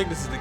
think this is the...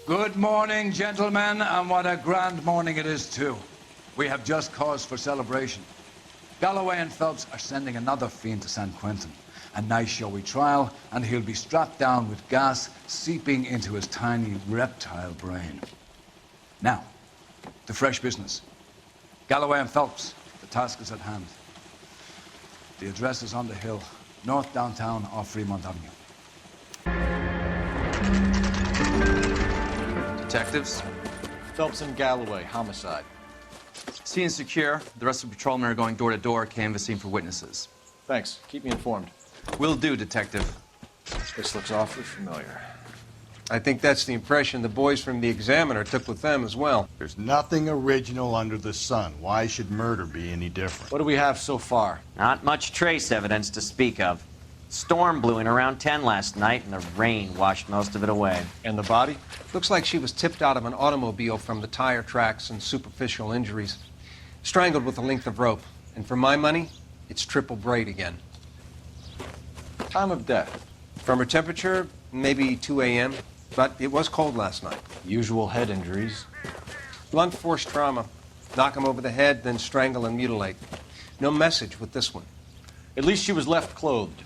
Good morning, gentlemen, and what a grand morning it is, too. We have just cause for celebration. Galloway and Phelps are sending another fiend to San Quentin. A nice showy trial, and he'll be strapped down with gas seeping into his tiny reptile brain. Now, to fresh business. Galloway and Phelps, the task is at hand. The address is on the hill, north downtown off Fremont Avenue. Detectives? Phelps and Galloway, homicide. Scene is secure. The rest of the patrolmen are going door to door, canvassing for witnesses. Thanks. Keep me informed. Will do, Detective. This looks awfully familiar. I think that's the impression the boys from the Examiner took with them as well. There's nothing original under the sun. Why should murder be any different? What do we have so far? Not much trace evidence to speak of. Storm blew in around 10 last night, and the rain washed most of it away. And the body? Looks like she was tipped out of an automobile from the tire tracks and superficial injuries. Strangled with a length of rope. And for my money, it's triple braid again. Time of death? From her temperature, maybe 2 a.m., but it was cold last night. Usual head injuries? Blunt force trauma. Knock him over the head, then strangle and mutilate. No message with this one. At least she was left clothed.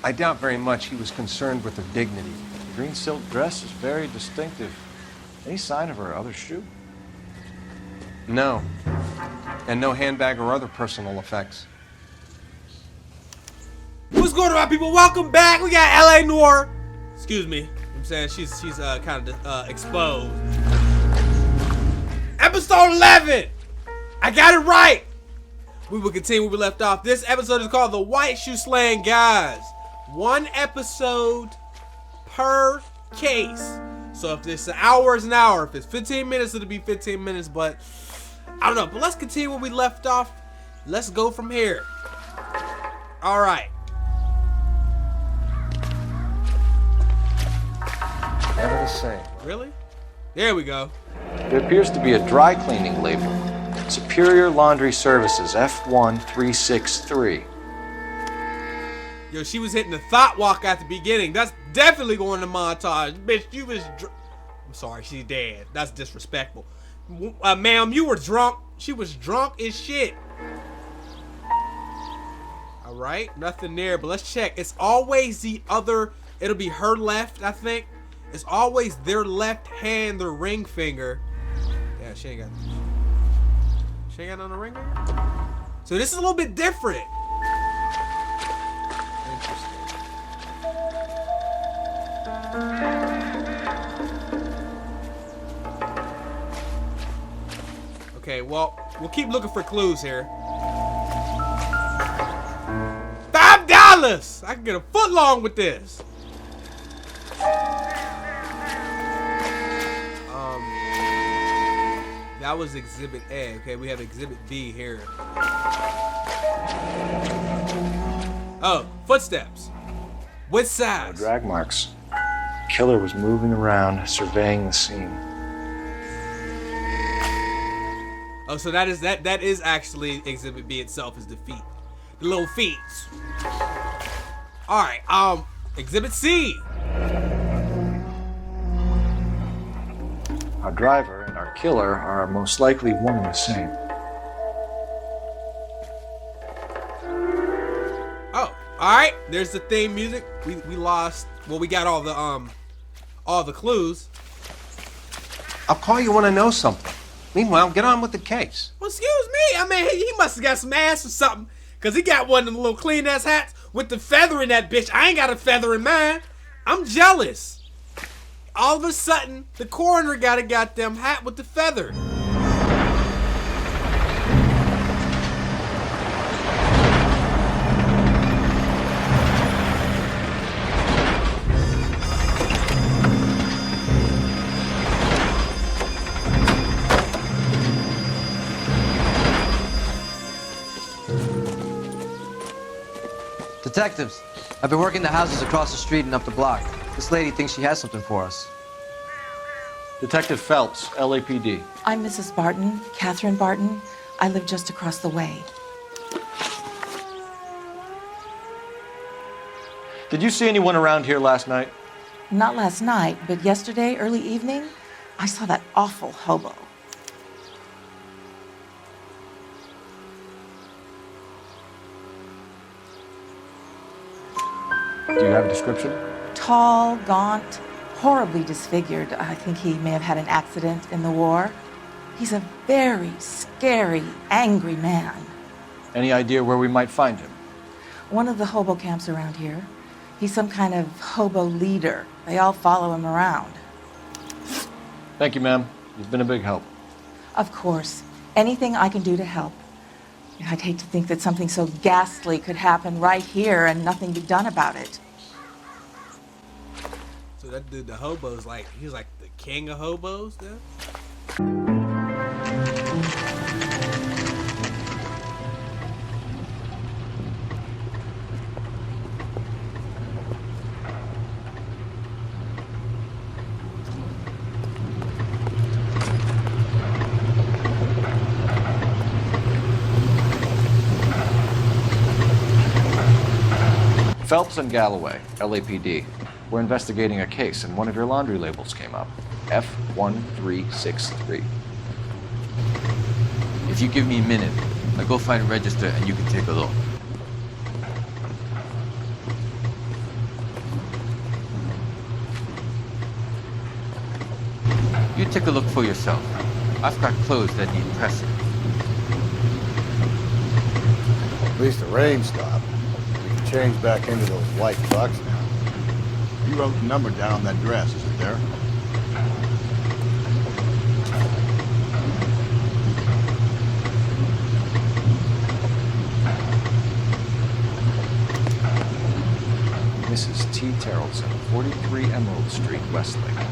I doubt very much he was concerned with her dignity. The green silk dress is very distinctive. Any sign of her other shoe? No. And no handbag or other personal effects. What's going on, my people? Welcome back. We got LA Noire. Excuse me. I'm saying she's kind of exposed. Episode 11. I got it right. We will continue where we left off. This episode is called The White Shoe Slaying Guys. 1 episode per case. So if it's an hour, it's an hour. If it's 15 minutes, it'll be 15 minutes. But I don't know. But let's continue where we left off. Let's go from here. All right. Never the same. Really? There we go. There appears to be a dry cleaning label. Superior Laundry Services, F1363. Yo, she was hitting the thought walk at the beginning. That's definitely going to montage. Bitch, you was I'm sorry, she's dead. That's disrespectful. Ma'am, you were drunk. She was drunk as shit. All right, nothing there, but let's check. It's always the other, it'll be her left, I think. It's always their left hand, their ring finger. Yeah, she ain't got none on the ring finger? So this is a little bit different. Okay, well, we'll keep looking for clues here. $5! I can get a foot long with this. That was Exhibit A. Okay, we have Exhibit B here. Oh, footsteps. Which side? Drag marks. Killer was moving around, surveying the scene. Oh, so that is actually Exhibit B itself, is the feet. The little feet. Alright, Exhibit C. Our driver and our killer are most likely one and the same. Oh, alright. There's the theme music. We lost, well, we got all the clues. I'll call you when I know something. Meanwhile, get on with the case. Well, excuse me. I mean, he must have got some ass or something. Because he got one of the little clean-ass hats with the feather in that bitch. I ain't got a feather in mine. I'm jealous. all of a sudden, the coroner got a goddamn hat with the feather. Detectives, I've been working the houses across the street and up the block. This lady thinks she has something for us. Detective Phelps, LAPD. I'm Mrs. Barton, Catherine Barton. I live just across the way. Did you see anyone around here last night? Not last night, but yesterday, early evening, I saw that awful hobo. Do you have a description? Tall, gaunt, horribly disfigured. I think he may have had an accident in the war. He's a very scary, angry man. Any idea where we might find him? One of the hobo camps around here. He's some kind of hobo leader. They all follow him around. Thank you, ma'am. You've been a big help. Of course. Anything I can do to help. I'd hate to think that something so ghastly could happen right here and nothing be done about it. So that dude, the hobo's like, he's like the king of hobos then? Phelps and Galloway, LAPD. We're investigating a case, and one of your laundry labels came up. F1363. If you give me a minute, I'll go find a register and you can take a look. You take a look for yourself. I've got clothes that need pressing. At least the rain stopped. We can change back into those white bucks now. You wrote the number down on that dress, is it there? Mrs. T. Terlton, 43 Emerald Street, Westlake.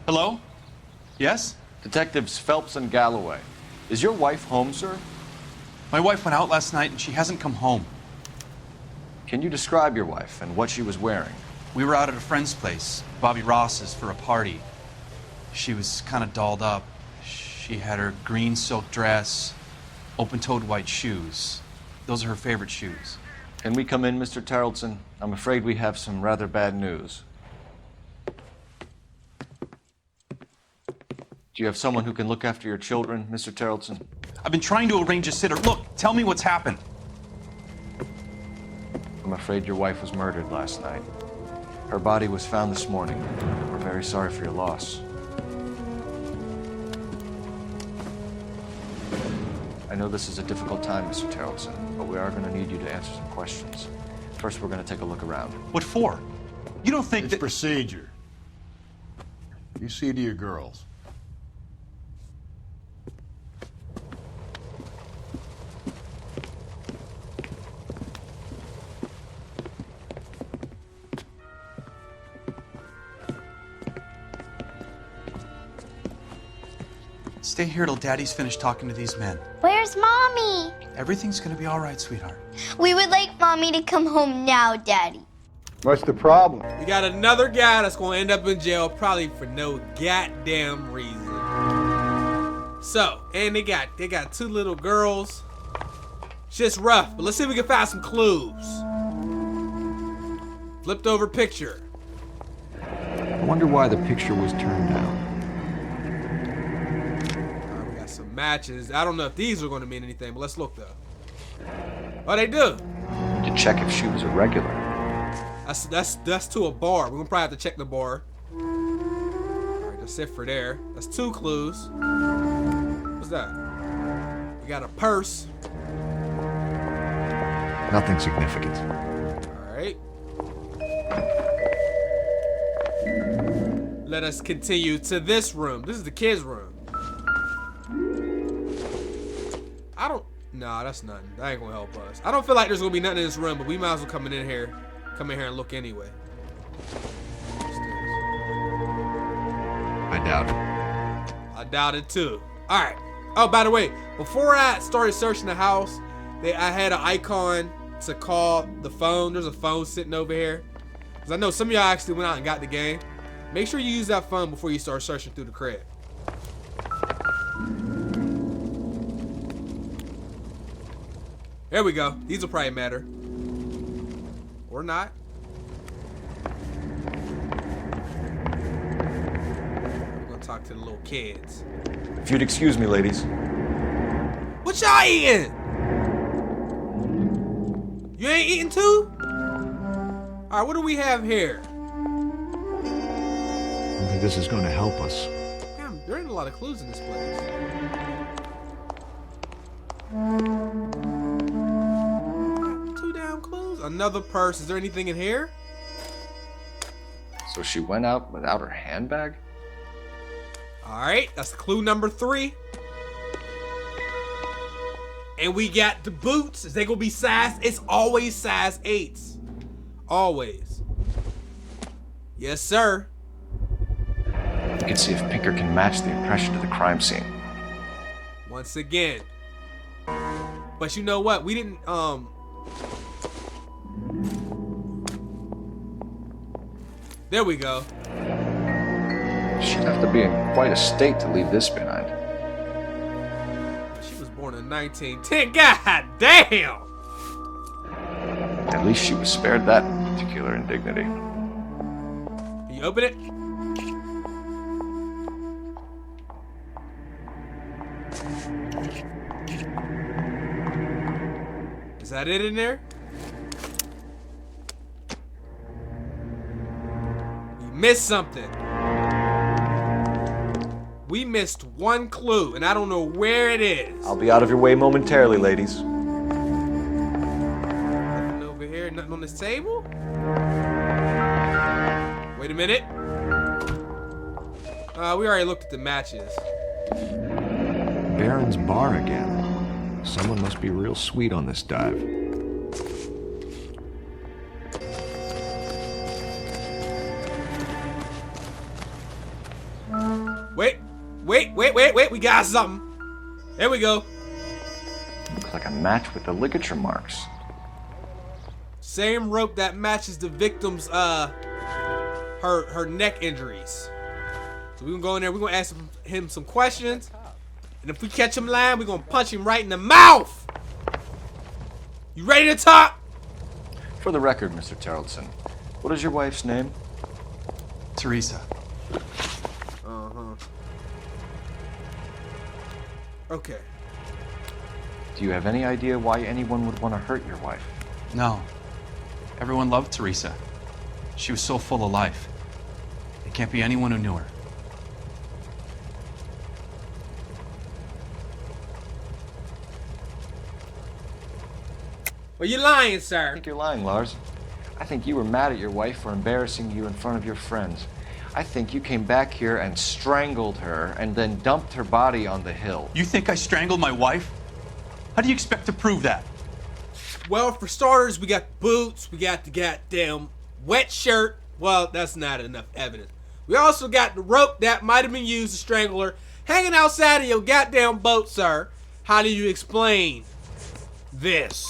Hello? Yes? Detectives Phelps and Galloway. Is your wife home, sir? My wife went out last night and she hasn't come home. Can you describe your wife and what she was wearing? We were out at a friend's place, Bobby Ross's, for a party. She was kind of dolled up. She had her green silk dress, open-toed white shoes. Those are her favorite shoes. Can we come in, Mr. Terlton? I'm afraid we have some rather bad news. Do you have someone who can look after your children, Mr. Terlton? I've been trying to arrange a sitter. Look, tell me what's happened. I'm afraid your wife was murdered last night. Her body was found this morning. We're very sorry for your loss. I know this is a difficult time, Mr. Terlton, but we are going to need you to answer some questions. First, we're going to take a look around. What for? You don't think It's procedure. You see to your girls. Stay here till Daddy's finished talking to these men. Where's Mommy? Everything's gonna be all right, sweetheart. We would like Mommy to come home now, Daddy. What's the problem? We got another guy that's gonna end up in jail probably for no goddamn reason. So, and they got two little girls. It's just rough, but let's see if we can find some clues. Flipped over picture. I wonder why the picture was turned down. Matches. I don't know if these are going to mean anything, but let's look though. Oh, they do. To check if she was a regular. That's to a bar. We're gonna probably have to check the bar. Alright, that's it for there. That's 2 clues. What's that? We got a purse. Nothing significant. Alright. Let us continue to this room. This is the kids' room. Nah, that's nothing. That ain't gonna help us. I don't feel like there's gonna be nothing in this room, but we might as well come in here and look anyway. I doubt it. I doubt it too. Alright. Oh, by the way, before I started searching the house, I had an icon to call the phone. There's a phone sitting over here. Because I know some of y'all actually went out and got the game. Make sure you use that phone before you start searching through the crib. There we go. These will probably matter. Or not. We're gonna talk to the little kids. If you'd excuse me, ladies. What y'all eating? You ain't eating too? Alright, what do we have here? I don't think this is going to help us. Damn, there ain't a lot of clues in this place. Too damn clues. Another purse. Is there anything in here? So she went out without her handbag? Alright, that's clue number 3. And we got the boots. Is they gonna be size? It's always size 8s. Always. Yes, sir. You can see if Pinker can match the impression of the crime scene. Once again. But you know what? We didn't, There we go. She'd have to be in quite a state to leave this behind. She was born in 1910. God damn! At least she was spared that particular indignity. Can you open it? Is that it in there? We missed something. We missed one clue, and I don't know where it is. I'll be out of your way momentarily, ladies. Nothing over here, nothing on this table? Wait a minute. We already looked at the matches. Baron's bar again. Someone must be real sweet on this dive. Wait, we got something. There we go. Looks like a match with the ligature marks. Same rope that matches the victim's her neck injuries. So we're gonna go in there, we're gonna ask him some questions. And if we catch him lying, we're gonna punch him right in the mouth. You ready to talk? For the record, Mr. Terlton, what is your wife's name? Teresa. Okay. Do you have any idea why anyone would want to hurt your wife? No. Everyone loved Teresa. She was so full of life. It can't be anyone who knew her. Well, you're lying, sir. I think you're lying, Lars. I think you were mad at your wife for embarrassing you in front of your friends. I think you came back here and strangled her and then dumped her body on the hill. You think I strangled my wife? How do you expect to prove that? Well, for starters, we got boots, we got the goddamn wet shirt. Well, that's not enough evidence. We also got the rope that might have been used to strangle her hanging outside of your goddamn boat, sir. How do you explain this?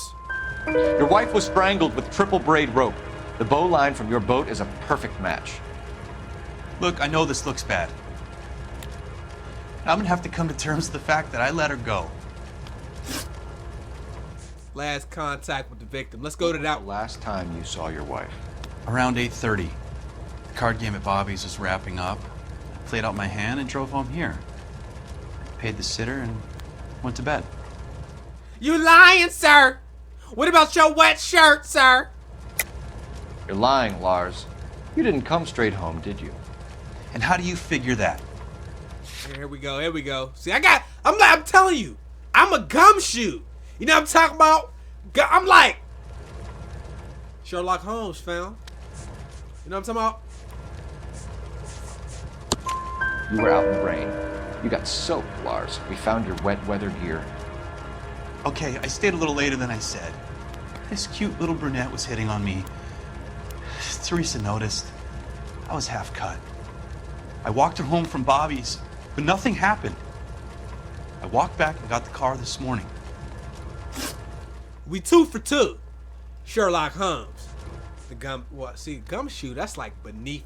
Your wife was strangled with triple braid rope. The bow line from your boat is a perfect match. Look, I know this looks bad. I'm gonna have to come to terms with the fact that I let her go. Last contact with the victim. Let's go to that. Last time you saw your wife. Around 8:30. The card game at Bobby's was wrapping up. I played out my hand and drove home here. Paid the sitter and Went to bed. You lying, sir? What about your wet shirt, sir? You're lying, Lars. You didn't come straight home, did you? And how do you figure that? Here we go. Here we go. See, I'm telling you, I'm a gumshoe. You know what I'm talking about? I'm like Sherlock Holmes, fam. You know what I'm talking about? You were out in the rain. You got soaked, Lars. We found your wet weather gear. Okay, I stayed a little later than I said. This cute little brunette was hitting on me. Teresa noticed. I was half cut. I walked her home from Bobby's, but nothing happened. I walked back and got the car this morning. We 2 for 2. Sherlock Holmes. Gumshoe, that's like beneath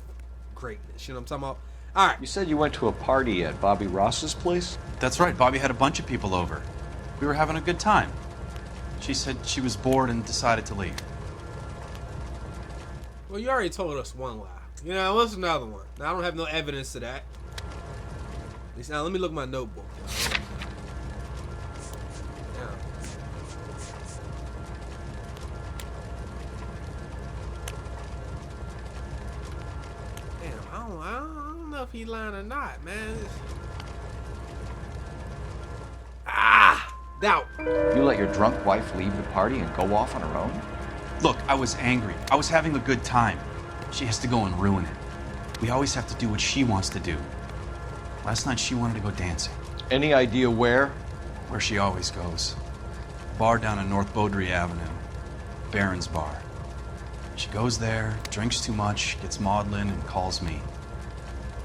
greatness. You know what I'm talking about? All right. You said you went to a party at Bobby Ross's place? That's right. Bobby had a bunch of people over. We were having a good time. She said she was bored and decided to leave. Well, you already told us one lie. You know, what's another one? Now, I don't have no evidence to that. Now, let me look at my notebook. Damn, I don't know if he lying or not, man. Doubt. You let your drunk wife leave the party and go off on her own? Look, I was angry. I was having a good time. She has to go and ruin it. We always have to do what she wants to do. Last night she wanted to go dancing. Any idea where? Where she always goes. Bar down on North Beaudry Avenue. Baron's Bar. She goes there, drinks too much, gets maudlin, and calls me.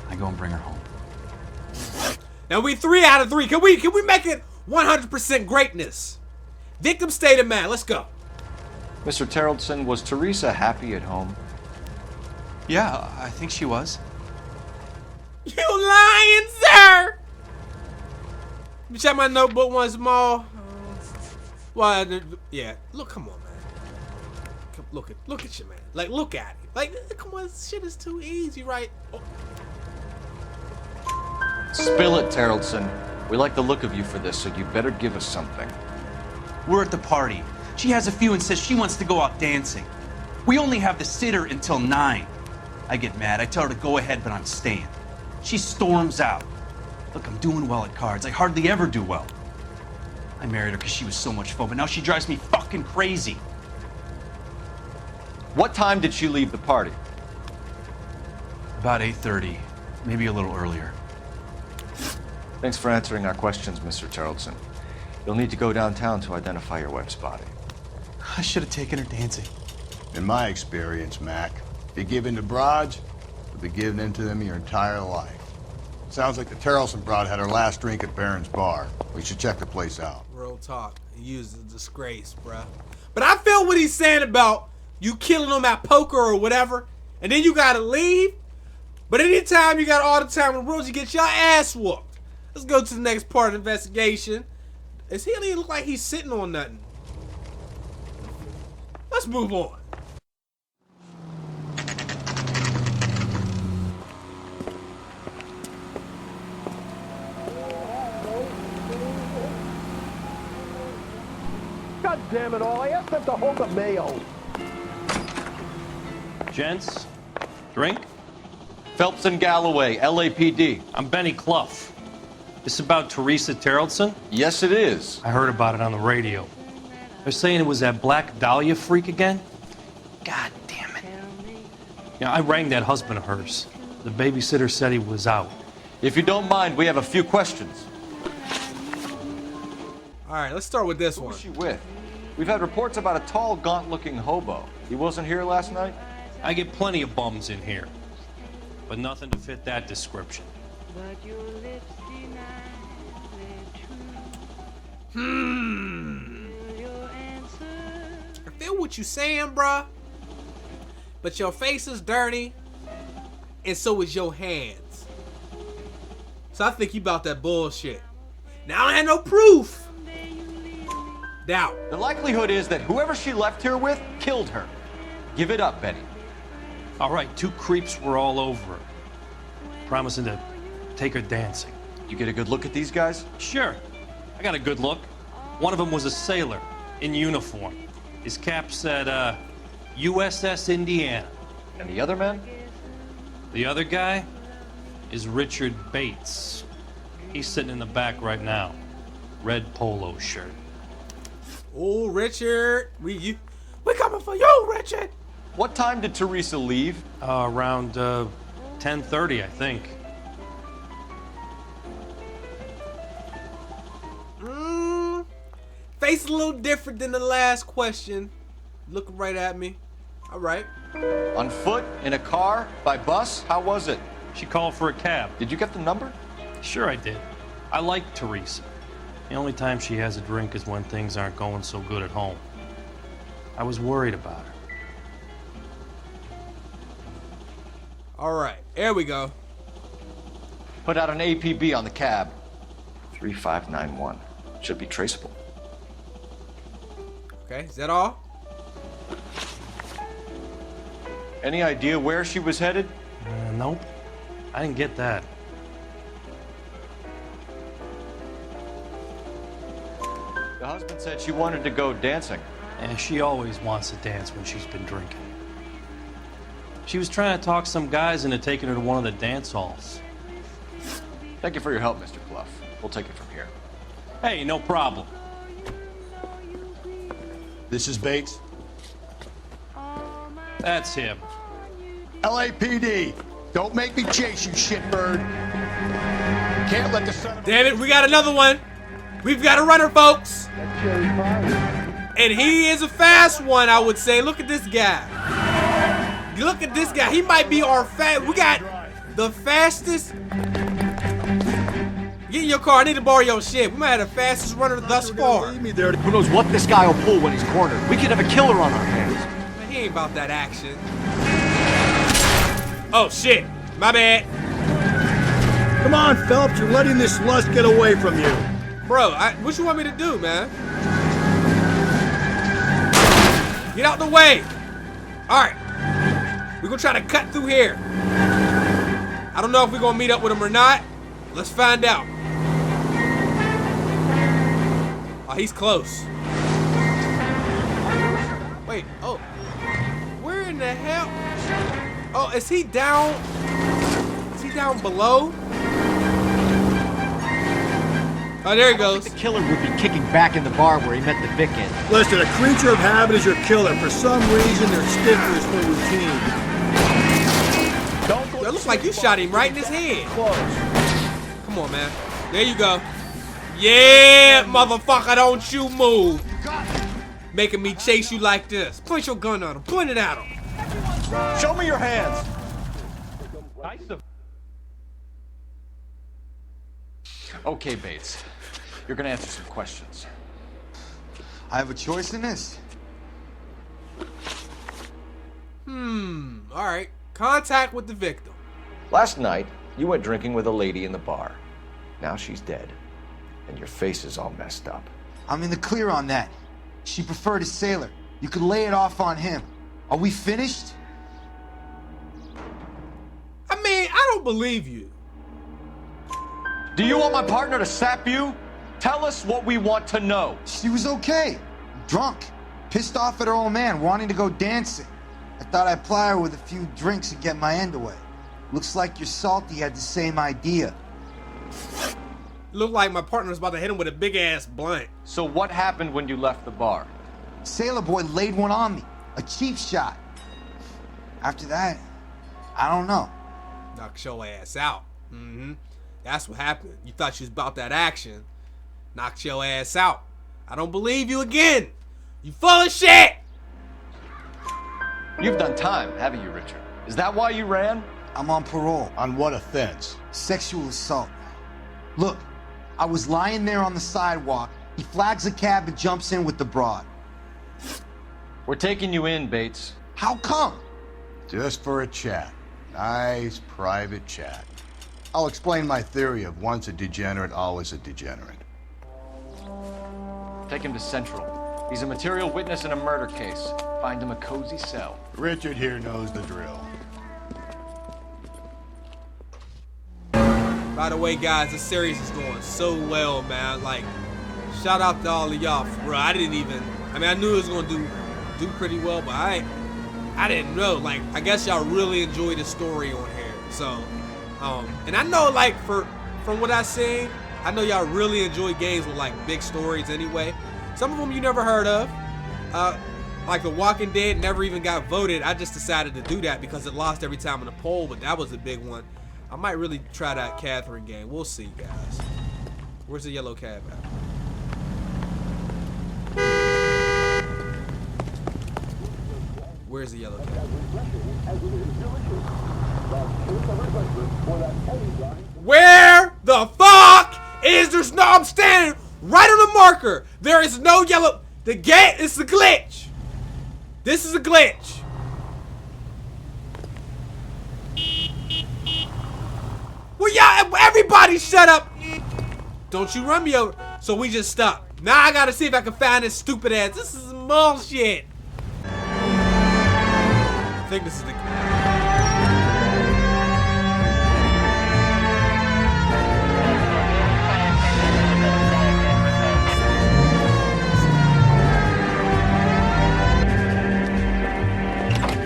I go and bring her home. Now we 3 out of 3. Can we make it 100% greatness? Victim state of mind. Let's go. Mr. Terlton, was Teresa happy at home? Yeah, I think she was. You lying, sir? Let me check my notebook once more. Well, yeah. Look, come on, man. Look at you, man. Like, look at it. Like, come on, this shit is too easy, right? Oh. Spill it, Terlton. We like the look of you for this, so you better give us something. We're at the party. She has a few and says she wants to go out dancing. We only have the sitter until 9. I get mad. I tell her to go ahead, but I'm staying. She storms out. Look, I'm doing well at cards. I hardly ever do well. I married her because she was so much fun, but now she drives me fucking crazy. What time did she leave the party? About 8:30, maybe a little earlier. Thanks for answering our questions, Mr. Terlton. You'll need to go downtown to identify your wife's body. I should have taken her dancing. In my experience, Mac, if you give in to broads, you'll be giving in to them your entire life. Sounds like the Terlton broad had her last drink at Baron's Bar. We should check the place out. Real talk. He used a disgrace, bruh. But I feel what he's saying about you killing them at poker or whatever, and then you gotta leave. But anytime you got all the time in the world, you get your ass whooped. Let's go to the next part of the investigation. He don't even look like he's sitting on nothing. Let's move on. God damn it all, I asked them to hold the mail. Gents, drink? Phelps and Galloway, LAPD. I'm Benny Clough. This about Teresa Terlton? Yes, it is. I heard about it on the radio. They're saying it was that Black Dahlia freak again? God damn it. Yeah, I rang that husband of hers. The babysitter said he was out. If you don't mind, we have a few questions. All right, let's start with this Who one. was she with? We've had reports about a tall, gaunt-looking hobo. He wasn't here last night? I get plenty of bums in here, but nothing to fit that description. I feel what you saying, bruh. But your face is dirty, and so is your hands. So I think you about that bullshit. Now I don't have no proof. Doubt. The likelihood is that whoever she left here with killed her. Give it up, Benny. All right, 2 creeps were all over her, promising to take her dancing. You get a good look at these guys? Sure. I got a good look. One of them was a sailor in uniform. His cap said, USS Indiana. And the other man? The other guy is Richard Bates. He's sitting in the back right now. Red polo shirt. Oh, Richard. We coming for you, Richard. What time did Teresa leave? Around 10:30, I think. Face a little different than the last question. Looking right at me. All right. On foot? In a car? By bus? How was it? She called for a cab. Did you get the number? Sure I did. I like Teresa. The only time she has a drink is when things aren't going so good at home. I was worried about her. All right. There we go. Put out an APB on the cab. 3591. Should be traceable. Okay, is that all? Any idea where she was headed? Nope. I didn't get that. The husband said she wanted to go dancing. And she always wants to dance when she's been drinking. She was trying to talk some guys into taking her to one of the dance halls. Thank you for your help, Mr. Clough. We'll take it from here. Hey, no problem. This is Bates. That's him. LAPD, don't make me chase you, shitbird. Can't let the son of... Damn it, we got another one. We've got a runner, folks. And he is a fast one, I would say. Look at this guy. Look at this guy. He might be our we got the fastest. Get in your car. I need to borrow your shit. We might have the fastest runner thus far. Who knows what this guy will pull when he's cornered? We could have a killer on our hands. Man, he ain't about that action. Oh, shit. My bad. Come on, Phelps. You're letting this lust get away from you. Bro, what you want me to do, man? Get out the way. All right. We're going to try to cut through here. I don't know if we're going to meet up with him or not. Let's find out. Oh, he's close. Wait, oh. Where in the hell? Oh, is he down? Is he down below? Oh, there he goes. The killer would be kicking back in the bar where he met the Vic in. Listen, a creature of habit is your killer. For some reason, they're stiffers for routine. It looks like you shot him right in his head. Come on, man. There you go. Yeah, motherfucker, don't you move. Making me chase you like this. Point your gun at him. Point it at him. Show me your hands. Okay, Bates. You're gonna answer some questions. I have a choice in this. All right. Contact with the victim. Last night, you went drinking with a lady in the bar. Now she's dead, and your face is all messed up. I'm in the clear on that. She preferred a sailor. You could lay it off on him. Are we finished? I mean, I don't believe you. Do you want my partner to sap you? Tell us what we want to know. She was okay. Drunk. Pissed off at her old man, wanting to go dancing. I thought I'd ply her with a few drinks and get my end away. Looks like your salty had the same idea. Looked like my partner was about to hit him with a big-ass blunt. So what happened when you left the bar? Sailor boy laid one on me. A cheap shot. After that, I don't know. Knocked your ass out. That's what happened. You thought you was about that action. Knocked your ass out. I don't believe you again. You full of shit. You've done time, haven't you, Richard? Is that why you ran? I'm on parole. On what offense? Sexual assault. Look, I was lying there on the sidewalk. He flags a cab and jumps in with the broad. We're taking you in, Bates. How come? Just for a chat. Nice private chat. I'll explain my theory of once a degenerate, always a degenerate. Take him to Central. He's a material witness in a murder case. Find him a cozy cell. Richard here knows the drill. By the way, guys, this series is going so well, man. Like, Shout out to all of y'all, bro. I mean, I knew it was gonna do pretty well, but I didn't know. Like, I guess y'all really enjoyed the story on here. So, and I know, like, from what I seen, I know y'all really enjoy games with like big stories anyway. Some of them you never heard of. Like The Walking Dead never even got voted. I just decided to do that because it lost every time in the poll, but that was a big one. I might really try that Catherine game. We'll see, guys. Where's the yellow cab at? Where's the yellow cab? Where the fuck is there's no, I'm standing right on the marker. There is no yellow. The gate is a glitch. This is a glitch. Well, y'all, everybody shut up. Don't you run me over. So we just stop. Now I gotta see if I can find this stupid ass. This is bullshit. I think this is the...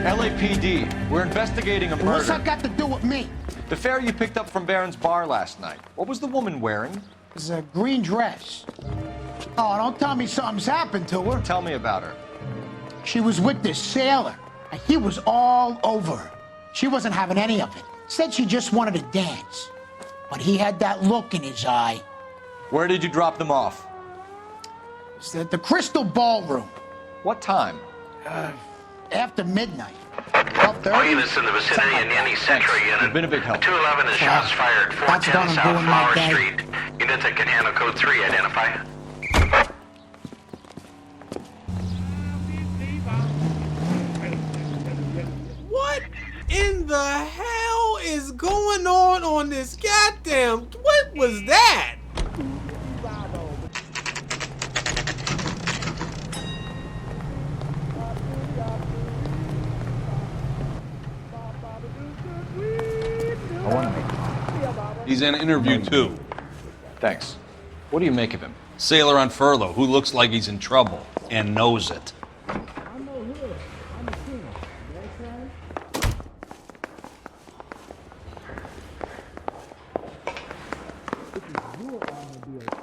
LAPD, we're investigating a murder. What's that got to do with me? The fare you picked up from Barron's bar last night. What was the woman wearing? It was a green dress. Oh, don't tell me something's happened to her. Tell me about her. She was with this sailor, and he was all over her. She wasn't having any of it. Said she just wanted to dance. But he had that look in his eye. Where did you drop them off? It's at the Crystal Ballroom. What time? After midnight. All units in the vicinity in any Central unit. You've been a big help. 211 is shots fired. 410 South ruin my Flower day. Street. Units that can handle code 3, identify. What in the hell is going on this goddamn... What was that? He's in interview 2. Thanks. What do you make of him? Sailor on furlough who looks like he's in trouble and knows it.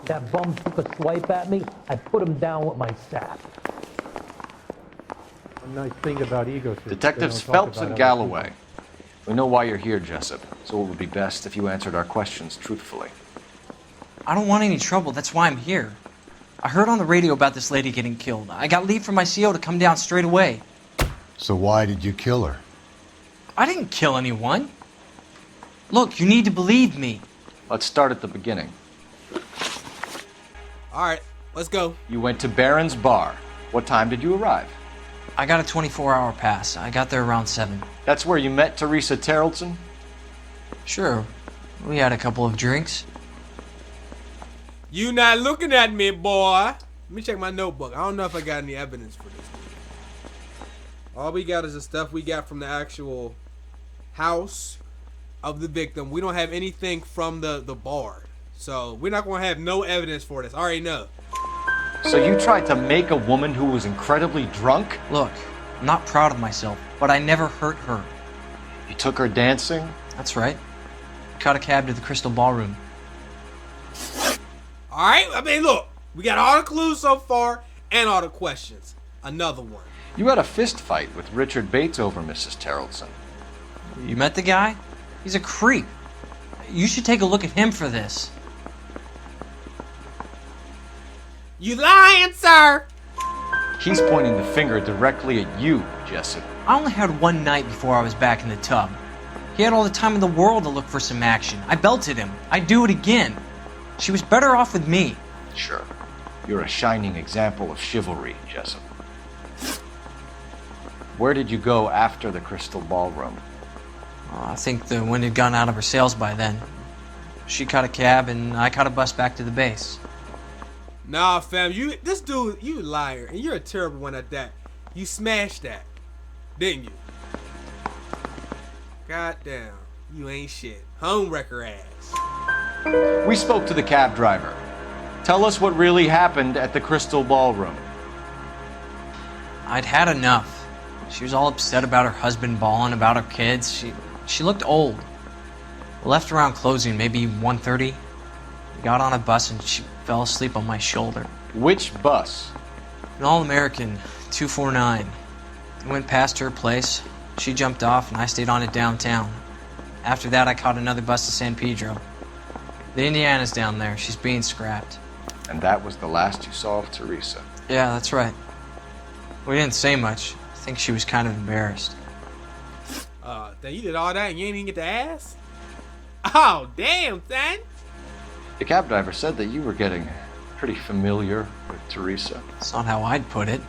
That bum took a swipe at me. I put him down with my staff. A nice thing about ego. Detectives Phelps and Galloway. We know why you're here, Jessup, so it would be best if you answered our questions truthfully. I don't want any trouble. That's why I'm here. I heard on the radio about this lady getting killed. I got leave from my CO to come down straight away. So why did you kill her? I didn't kill anyone. Look, you need to believe me. Let's start at the beginning. All right, let's go. You went to Barron's bar. What time did you arrive? I got a 24-hour pass. I got there around 7. That's where you met Teresa Terlton? Sure. We had a couple of drinks. You not looking at me, boy. Let me check my notebook. I don't know if I got any evidence for this. All we got is the stuff we got from the actual house of the victim. We don't have anything from the bar. So we're not going to have no evidence for this. I already know. So you tried to make a woman who was incredibly drunk? Look, I'm not proud of myself, but I never hurt her. You took her dancing? That's right. Caught a cab to the Crystal Ballroom. All right, I mean, look, we got all the clues so far and all the questions. Another one. You had a fist fight with Richard Bates over Mrs. Terlton. You met the guy? He's a creep. You should take a look at him for this. You lying, sir? He's pointing the finger directly at you, Jessup. I only had one night before I was back in the tub. He had all the time in the world to look for some action. I belted him. I'd do it again. She was better off with me. Sure. You're a shining example of chivalry, Jessup. Where did you go after the Crystal Ballroom? I think the wind had gone out of her sails by then. She caught a cab and I caught a bus back to the base. Nah, fam, this dude, you a liar, and you're a terrible one at that. You smashed that, didn't you? Goddamn, you ain't shit. Homewrecker ass. We spoke to the cab driver. Tell us what really happened at the Crystal Ballroom. I'd had enough. She was all upset about her husband bawling about her kids. She looked old. We left around closing, maybe 1:30. We got on a bus and she fell asleep on my shoulder. Which bus? An All-American 249. I went past her place. She jumped off and I stayed on it downtown. After that, I caught another bus to San Pedro. The Indiana's down there. She's being scrapped. And that was the last you saw of Teresa? Yeah, that's right. We didn't say much. I think she was kind of embarrassed. Then you did all that and you ain't even get to ask? Oh, damn, son. The cab driver said that you were getting pretty familiar with Teresa. That's not how I'd put it.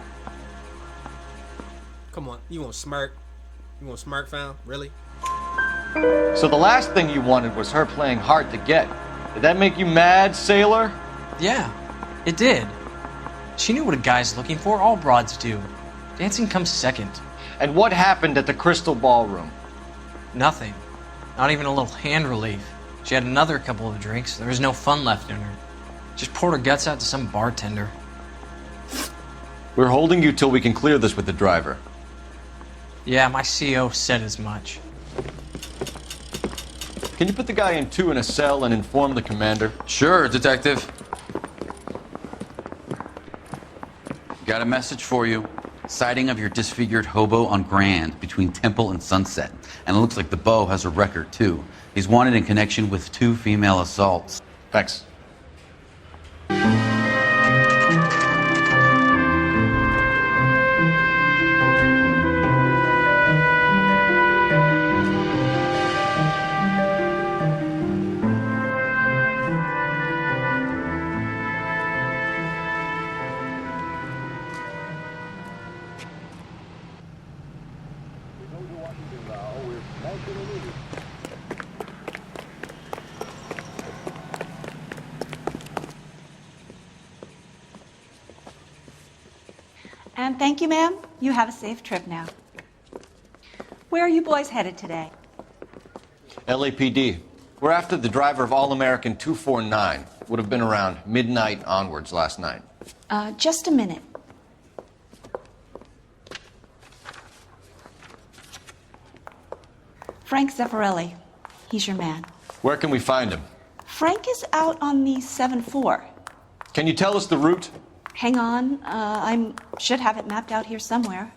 Come on, you gonna smirk? You gonna smirk, fam? Really? So the last thing you wanted was her playing hard to get. Did that make you mad, sailor? Yeah, it did. She knew what a guy's looking for. All broads do. Dancing comes second. And what happened at the Crystal Ballroom? Nothing. Not even a little hand relief. She had another couple of drinks. There was no fun left in her. Just poured her guts out to some bartender. We're holding you till we can clear this with the driver. Yeah, my CO said as much. Can you put the guy in 2 in a cell and inform the commander? Sure, Detective. Got a message for you. Sighting of your disfigured hobo on Grand between Temple and Sunset. And it looks like the Beau has a record, too. He's wanted in connection with 2 female assaults. Thanks. And thank you, ma'am. You have a safe trip now. Where are you boys headed today? LAPD. We're after the driver of All-American 249. Would have been around midnight onwards last night. Just a minute. Frank Zeffirelli. He's your man. Where can we find him? Frank is out on the 7-4. Can you tell us the route? Hang on. I should have it mapped out here somewhere.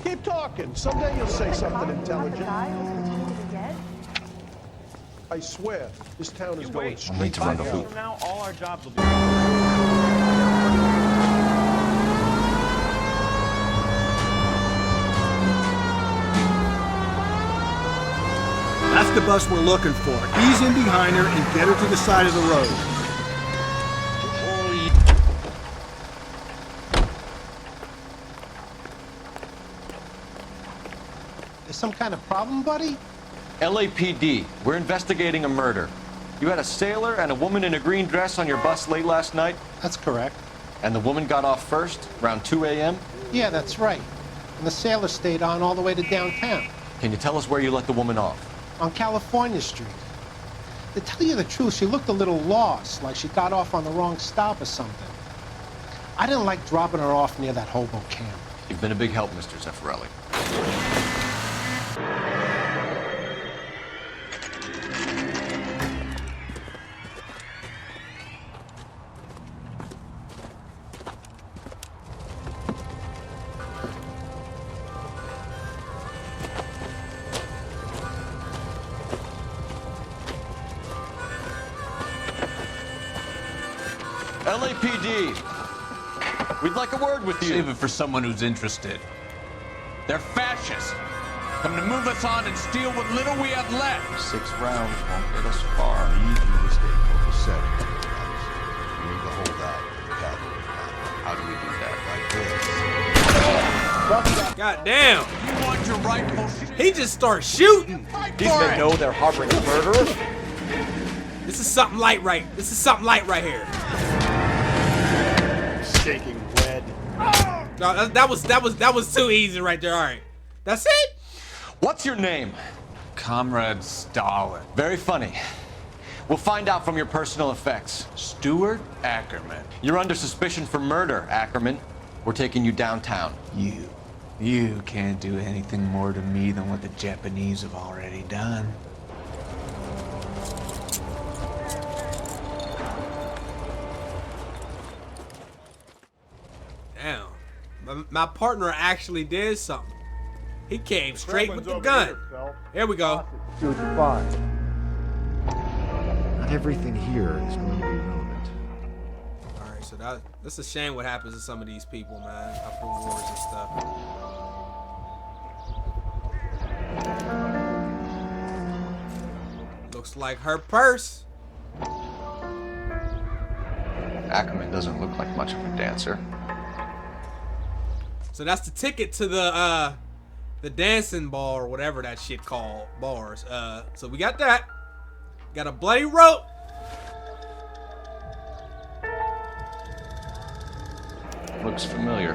Keep talking. Someday you'll say something intelligent. I swear, this town is going straight. I need to run the loop. Now, all our jobs will be. That's the bus we're looking for. Ease in behind her and get her to the side of the road. There's some kind of problem, buddy? LAPD. We're investigating a murder. You had a sailor and a woman in a green dress on your bus late last night? That's correct. And the woman got off first, around 2 a.m.? Yeah, that's right. And the sailor stayed on all the way to downtown. Can you tell us where you let the woman off? On California Street. To tell you the truth, she looked a little lost, like she got off on the wrong stop or something. I didn't like dropping her off near that hobo camp. You've been a big help, Mr. Zeffirelli. LAPD, we'd like a word with you. Save it for someone who's interested. They're fascists. Come to move us on and steal what little we have left. 6 rounds won't get us far. I need you to stay copacetic. We need to hold out for the cavalry. How do we do that? Like this. God damn. You want your rifle? He just starts shooting. These men know they're harboring a murderer. This is something light right. This is something light right here. Shaking red. No, that was too easy right there. All right. That's it? What's your name? Comrade Stalin. Very funny. We'll find out from your personal effects. Stuart Ackerman. You're under suspicion for murder, Ackerman. We're taking you downtown. You can't do anything more to me than what the Japanese have already done. Damn. My partner actually did something. He came straight with the gun. Here we go. Not everything here is going to be relevant. Alright, so that's a shame what happens to some of these people, man, after wars and stuff. Looks like her purse. Ackerman doesn't look like much of a dancer. So that's the ticket to the dancing bar or whatever that shit called bars. So we got that. Got a bloody rope. Looks familiar.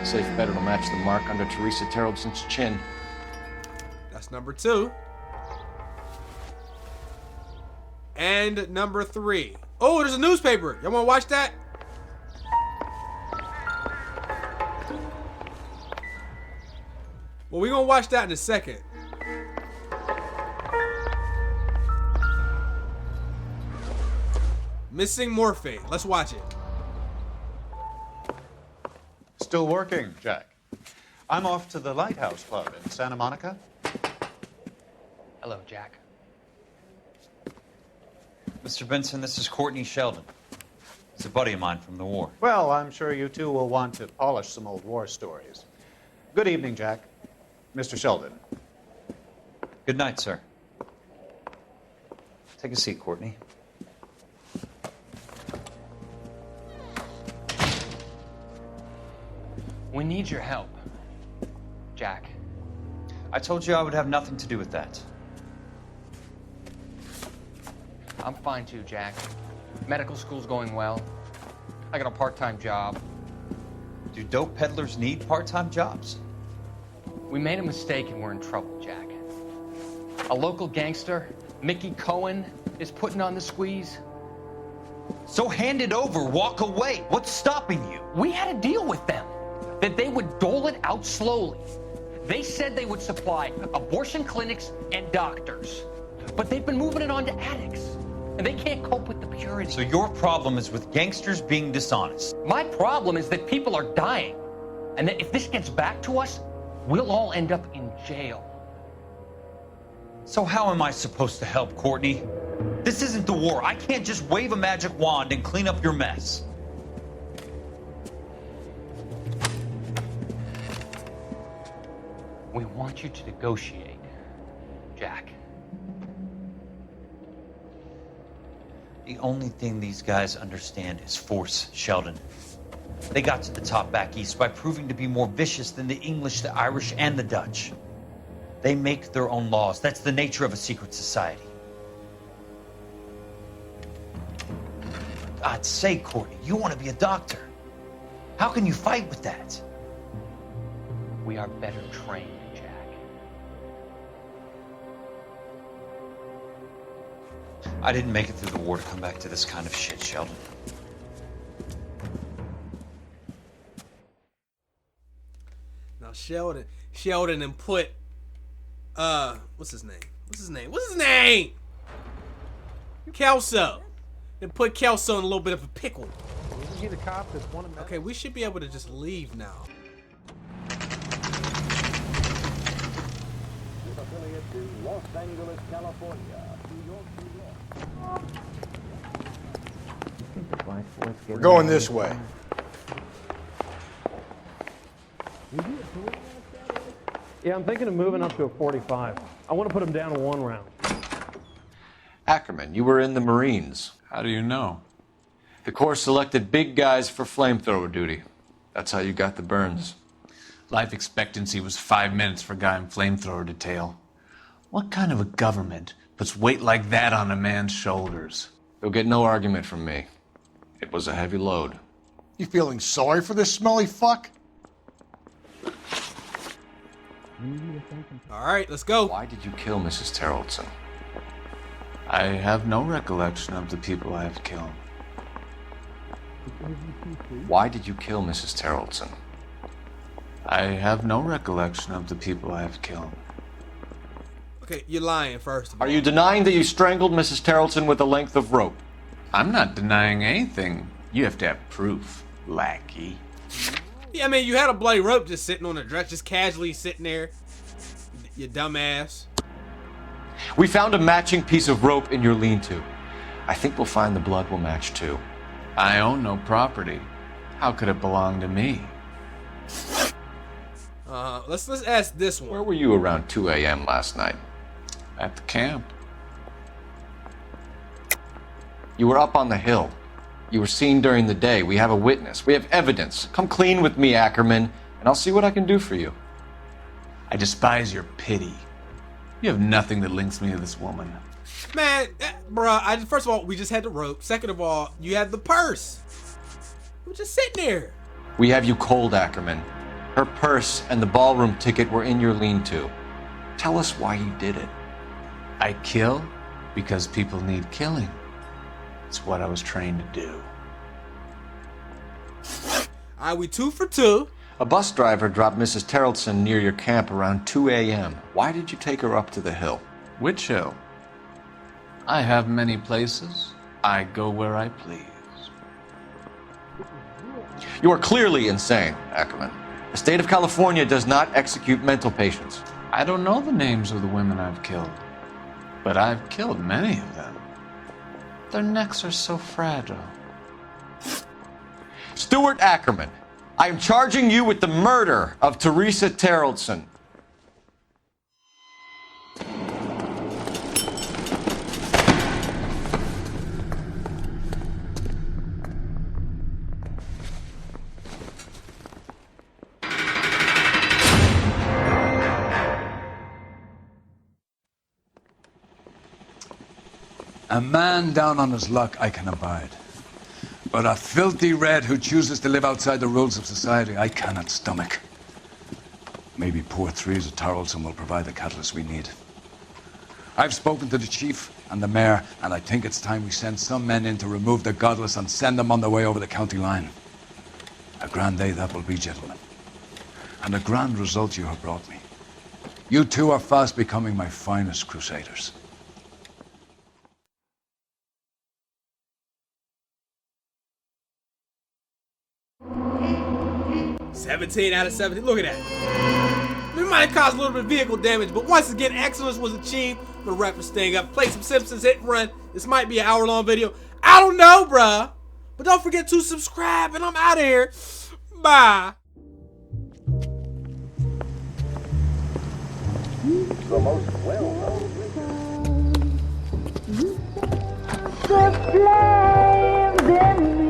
Safe bet it'll match the mark under Teresa Terlton's chin. That's number 2. And number 3. Oh, there's a newspaper. Y'all wanna watch that? Well, we're gonna watch that in a second. Missing morphine. Let's watch it. Still working, Jack. I'm off to the Lighthouse Club in Santa Monica. Hello, Jack. Mr. Benson, this is Courtney Sheldon. He's a buddy of mine from the war. Well, I'm sure you two will want to polish some old war stories. Good evening, Jack. Mr. Sheldon. Good night, sir. Take a seat, Courtney. We need your help, Jack. I told you I would have nothing to do with that. I'm fine too, Jack. Medical school's going well. I got a part-time job. Do dope peddlers need part-time jobs? We made a mistake and we're in trouble, Jack. A local gangster, Mickey Cohen, is putting on the squeeze. So hand it over, walk away. What's stopping you? We had a deal with them that they would dole it out slowly. They said they would supply abortion clinics and doctors, but they've been moving it on to addicts, and they can't cope with the purity. So your problem is with gangsters being dishonest. My problem is that people are dying, and that if this gets back to us, we'll all end up in jail. So how am I supposed to help, Courtney? This isn't the war. I can't just wave a magic wand and clean up your mess. We want you to negotiate, Jack. The only thing these guys understand is force, Sheldon. They got to the top back east by proving to be more vicious than the English, the Irish, and the Dutch. They make their own laws. That's the nature of a secret society. God's sake, Courtney, you want to be a doctor. How can you fight with that? We are better trained, Jack. I didn't make it through the war to come back to this kind of shit, Sheldon. Now Sheldon and put what's his name? Kelso. And put Kelso in a little bit of a pickle. Okay, we should be able to just leave now. Los Angeles, California. We're going this way. Yeah, I'm thinking of moving up to a 45. I want to put him down to 1 round. Ackerman, you were in the Marines. How do you know? The Corps selected big guys for flamethrower duty. That's how you got the burns. Life expectancy was 5 minutes for a guy in flamethrower detail. What kind of a government puts weight like that on a man's shoulders? You'll get no argument from me. It was a heavy load. You feeling sorry for this smelly fuck? All right, let's go. Why did you kill Mrs. Terlton? I have no recollection of the people I have killed. Why did you kill Mrs. Terlton? I have no recollection of the people I have killed. Okay, you're lying, first of all. Are you denying that you strangled Mrs. Terlton with a length of rope? I'm not denying anything. You have to have proof, lackey. Yeah, I mean, you had a bloody rope just sitting on a dresser, just casually sitting there. You dumbass. We found a matching piece of rope in your lean-to. I think we'll find the blood will match too. I own no property. How could it belong to me? Let's ask this one. Where were you around 2 a.m. last night? At the camp. You were up on the hill. You were seen during the day. We have a witness. We have evidence. Come clean with me, Ackerman, and I'll see what I can do for you. I despise your pity. You have nothing that links me to this woman. Man, bruh, first of all, we just had the rope. Second of all, you had the purse. We were just sitting there. We have you cold, Ackerman. Her purse and the ballroom ticket were in your lean-to. Tell us why you did it. I kill because people need killing. It's what I was trained to do. All right, we 2 for 2. A bus driver dropped Mrs. Terlton near your camp around 2 a.m. Why did you take her up to the hill? Which hill? I have many places. I go where I please. You are clearly insane, Ackerman. The state of California does not execute mental patients. I don't know the names of the women I've killed, but I've killed many of them. Their necks are so fragile. Stuart Ackerman, I am charging you with the murder of Teresa Terlton. A man down on his luck I can abide. But a filthy red who chooses to live outside the rules of society I cannot stomach. Maybe poor Teresa Terlton will provide the catalyst we need. I've spoken to the chief and the mayor, and I think it's time we send some men in to remove the godless and send them on their way over the county line. A grand day that will be, gentlemen. And a grand result you have brought me. You two are fast becoming my finest crusaders. 17 out of 17. Look at that. We might have caused a little bit of vehicle damage, but once again, excellence was achieved. I'm gonna wrap this thing up. Play some Simpsons, hit and run. This might be an hour-long video. I don't know, bruh. But don't forget to subscribe, and I'm out of here. Bye. The most well-known. The flames in me.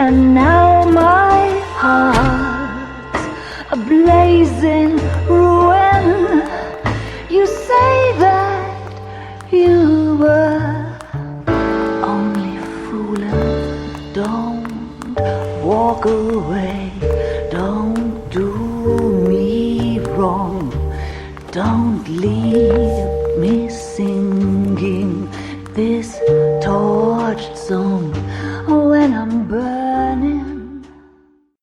And now my heart's a blazing ruin. You say that you were only fooling. Don't walk away. Don't do me wrong. Don't leave.